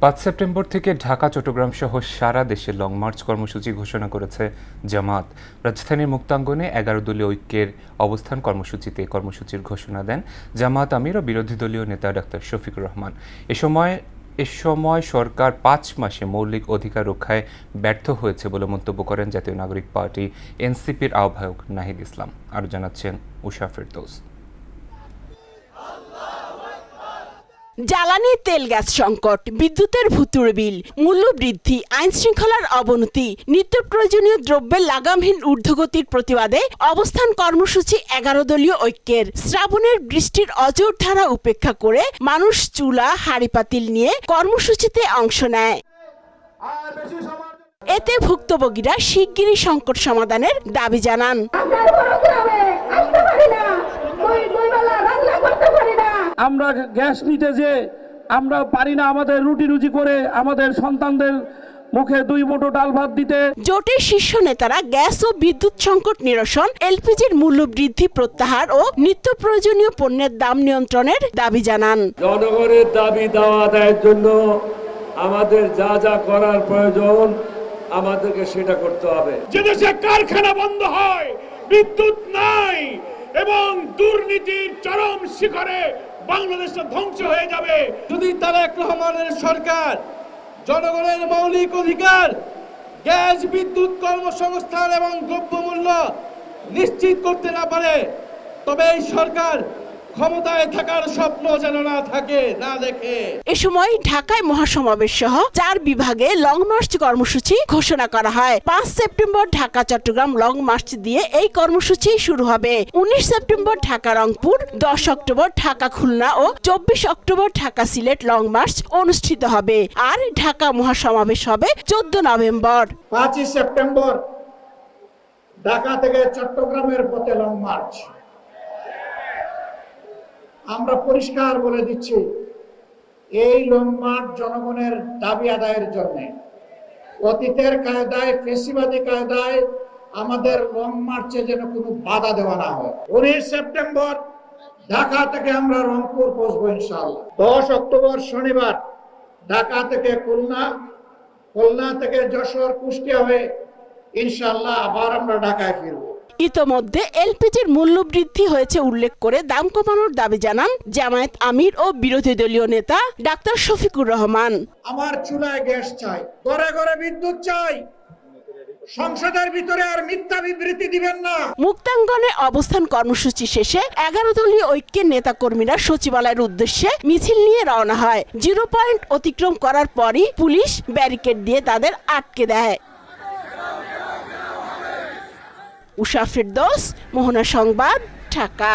৫ September থেকে ঢাকা চট্টগ্রাম সহ সারা দেশে লং মার্চ কর্মসূচি ঘোষণা করেছে জামাত। রাজধানীর মুক্তাঙ্গনে ১১ দলীয় ঐক্যের অবস্থান কর্মসূচিতে কর্মসূচির ঘোষণা দেন জামাত আমির ও বিরোধী দলীয় নেতা ডাক্তার শফিকুর রহমান। এ সময় সরকার ৫ মাসে মৌলিক অধিকার রক্ষায় ব্যর্থ হয়েছে বলে মন্তব্য করেন জাতীয় নাগরিক পার্টি এনসিপির আহ্বায়ক নাহিদ ইসলাম। আরও জানাচ্ছেন উষা ফেরদৌস। জ্বালানি তেল গ্যাস সংকট, বিদ্যুতের ভুতুড়ে বিল, মূল্য বৃদ্ধি, আইন শৃঙ্খলার অবনতি, নিত্য প্রয়োজনীয় দ্রব্যের লাগামহীন ঊর্ধ্বগতির প্রতিবাদে অবস্থান কর্মসূচি ১১ দলীয় ঐক্যের। শ্রাবণের বৃষ্টির অজর ধারা উপেক্ষা করে মানুষ চুলা হাঁড়ি পাতিল নিয়ে কর্মসূচিতে অংশ নেয়। এতে ভুক্তভোগীরা শিগগিরই সংকট সমাধানের দাবি জানান। আমরা গ্যাস নিতে যে আমরা পারি না আমাদের রুটি করে আমাদের সন্তানদের মুখে 2 মুঠো ডাল ভাত দিতে। জোটের শীর্ষ নেতারা গ্যাস ও বিদ্যুৎ সংকট নিরসন, এলপিজির মূল্য বৃদ্ধি প্রত্যাহার ও নিত্য প্রয়োজনীয় পণ্যের দাম নিয়ন্ত্রণের দাবি জানান। জনগণের দাবি দাওয়া আদায়ের জন্য আমাদের যা যা করার প্রয়োজন আমাদেরকে সেটা করতে হবে। যে দেশে কারখানা বন্ধ হয়, বিদ্যুৎ নাই এবং দুর্নীতির চরম শিখরে বাংলাদেশটা ধ্বংস হয়ে যাবে। যদি তারেক রহমানের সরকার জনগণের মৌলিক অধিকার গ্যাস, বিদ্যুৎ, কর্মসংস্থান এবং দ্রব্যমূল্য নিশ্চিত করতে না পারে, তবে এই সরকার ক্ষমতায় থাকার স্বপ্ন যেন না থাকে, না দেখে। এ সময় ঢাকায় মহাসমাবেশ সহ ৪ বিভাগে লং মার্চ কর্মসূচি ঘোষণা করা হয়। ৫ September Dhaka Chittagong long march দিয়ে এই কর্মসূচি শুরু হবে। ১৯ সেপ্টেম্বর ঢাকা রংপুর, ১০ অক্টোবর ঢাকা খুলনা ও ২৪ October Dhaka Sylhet long march অনুষ্ঠিত হবে। আর ঢাকা মহাসমাবেশ হবে ১৪ নভেম্বর। ৫ সেপ্টেম্বর ঢাকা থেকে চট্টগ্রামের পথে লং মার্চ। আমরা পরিষ্কার বলে দিচ্ছি, এই লং মার্চ জনগণের দাবি আদায়ের জন্য। অতীতের কায়দায়, ফেসিবাদী কায়দায় আমাদের লং মার্চে যেন কোনো বাধা দেওয়া না হয়। ১৯ সেপ্টেম্বর ঢাকা থেকে আমরা রংপুর পৌঁছবো ইনশাআল্লাহ। ১০ অক্টোবর শনিবার ঢাকা থেকে খুলনা, খুলনা থেকে যশোর, কুষ্টিয়া হয়ে ইনশাআল্লাহ আবার আমরা ঢাকায় ফিরবো। ইতোমধ্যে এলপিজির মূল্য বৃদ্ধি হয়েছে উল্লেখ করে দাম কমানোর দাবি জানান জামায়াত আমির ও বিরোধী দলীয় নেতা ডাক্তার শফিকুর রহমান। আমার চুলায় গ্যাস চাই, ঘরে ঘরে বিদ্যুৎ চাই, সংসদের ভিতরে আর মিথ্যা বিবৃতি দিবেন না। মুক্তাঙ্গনে অবস্থান কর্মসূচি শেষে ১১ দলীয় ঐক্যের নেতাকর্মীরা সচিবালয়ের উদ্দেশ্যে মিছিল নিয়ে রওনা হয়। 0 পয়েন্ট অতিক্রম করার পরই পুলিশ ব্যারিকেড দিয়ে তাদের আটকে দেয়। উষা ফেরদৌস, মোহনা সংবাদ, ঢাকা।